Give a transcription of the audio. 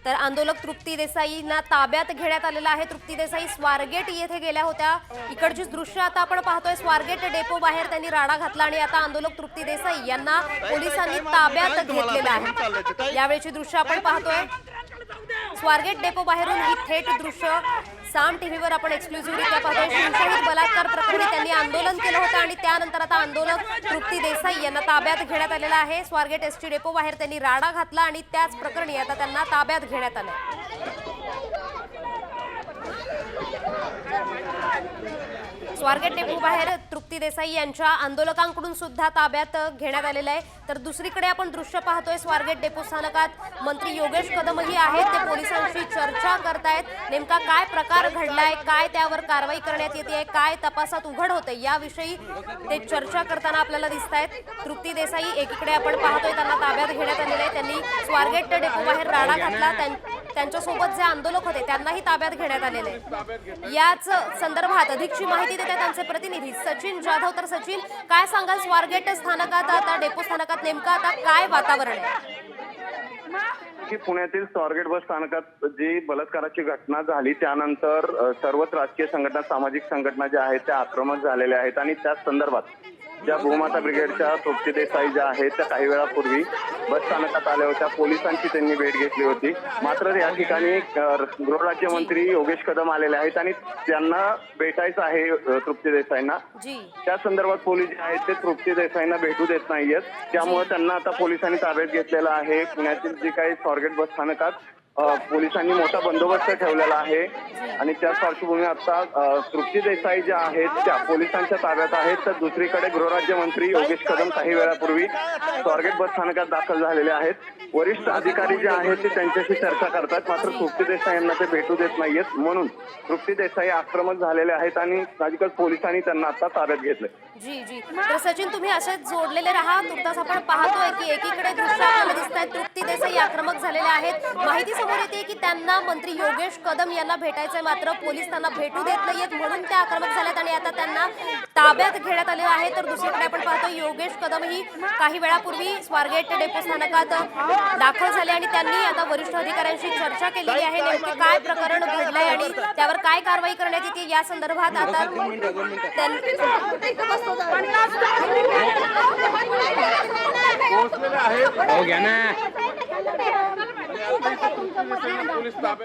तर आंदोलक तृप्ती देसाईंना ताब्यात घेण्यात आलेला आहे। तृप्ती देसाई स्वारगेट येथे गेल्या होत्या। इकडची दृश्य आता आपण पाहतोय। स्वारगेट डेपो बाहेर त्यांनी राडा घातला आणि आता आंदोलक तृप्ती देसाई यांना पोलिसांनी ताब्यात घेतलेलं आहे। यावेळची दृश्य आपण पाहतोय। स्वारगेट डेपो बाहेरून ही थेट दृश्य साम टीव्हीवर आपण एक्सक्लुझिव्हरित्या पाहतोय। शिवशाहीत बलात्कार प्रकरणी त्यांनी आंदोलन केलं होतं आणि त्यानंतर आता आंदोलक तृप्ती देसाई यांना ताब्यात घेण्यात आलेलं आहे। स्वारगेट एसटी डेपो बाहेर त्यांनी राडा घातला आणि त्याच प्रकरणी आता त्यांना ताब्यात घेण्यात आलं। स्वारगेट डेपो बाहेर तृप्ती देसाई यांच्या आंदोलकांकडून सुद्धा ताब्यात घेण्यात आलेलं आहे। तर दुसरीकडे आपण दृश्य पाहतोय। स्वारगेट डेपो स्थानकात मंत्री योगेश कदमही आहेत। ते पोलिसांशी चर्चा करतायत। नेमका काय प्रकार घडलाय, काय त्यावर कारवाई करण्यात येते, काय तपासात उघड होते, याविषयी ते चर्चा करताना आपल्याला दिसतायत। तृप्ती देसाई एकीकडे आपण पाहतोय त्यांना ताब्यात घेण्यात आलेले आहे। त्यांनी स्वारगेट डेपो बाहेर राडा घातला। त्यांच्यासोबत जे आंदोलक होते त्यांनाही ताब्यात घेण्यात आलेले आहे। याच संदर्भात अधिकची माहिती देतात त्यांचे प्रतिनिधी सचिन जाधव। तर सचिन, काय सांगाल स्वारगेट स्थानकात आता डेपो स्थानकात नेमका आता काय वातावरण आहे? पुण्यातील स्वारगेट बस स्थानकात जी बलात्काराची घटना झाली त्यानंतर सर्वच राजकीय संघटना, सामाजिक संघटना ज्या आहेत त्या आक्रमक झालेल्या आहेत आणि त्याच संदर्भात ज्या भूमाता ब्रिगेडच्या तृप्ती देसाई ज्या आहेत त्या काही वेळापूर्वी बस स्थानकात आल्या होत्या। पोलिसांची त्यांनी भेट घेतली होती। मात्र या ठिकाणी गृहराज्यमंत्री योगेश कदम आलेले आहेत आणि त्यांना भेटायचं आहे तृप्ती देसाईंना। त्या संदर्भात पोलीस जे आहेत ते तृप्ती देसाईंना भेटू देत नाहीयेत। त्यामुळे त्यांना आता पोलिसांनी ताब्यात घेतलेलं आहे। पुण्यातील जी काही स्वारगेट बस स्थानकात पोलिसांनी मोठा बंदोबस्त ठेवलेला आहे आणि त्याच पार्श्वभूमीवर आता तृप्ती देसाई ज्या आहेत त्या पोलिसांच्या ताब्यात आहेत। तर दुसरीकडे गृहराज्यमंत्री योगेश कदम काही वेळापूर्वी स्वारगेट बस स्थानकात दाखल झालेले आहेत। वरिष्ठ अधिकारी जे आहेत ते त्यांच्याशी चर्चा करतात। मात्र तृप्ती देसाई यांना ते भेटू देत नाहीयेत, म्हणून तृप्ती देसाई आक्रमक झालेले आहेत आणि साहजिकच पोलिसांनी त्यांना आता ताब्यात घेतले। जी तर सचिन, तुम्ही असेच जोडलेले राहा। तुर्तास आपण पाहतोय की एकीकडे दृश्य आपल्याला दिसत आहेत, तृप्ती देसाई आक्रमक झालेले आहेत। माहिती समोर येते की त्यांना मंत्री योगेश कदम यांना भेटायचंय, मात्र पोलीस त्यांना भेटू देत नाहीयेत, म्हणून त्या आक्रमक झाल्यात आणि आता त्यांना ताब्यात घेण्यात आले आहे। तर दुसरीकडे आपण पाहतोय योगेश कदम ही काही वेळापूर्वी स्वारगेट डेपो स्थानकात दाखल झाले आणि त्यांनी आता वरिष्ठ अधिकाऱ्यांशी चर्चा केलेली आहे। नेमके काय प्रकरण घडलंय आणि त्यावर काय कारवाई करण्यात येते या संदर्भात आता हो गया ना।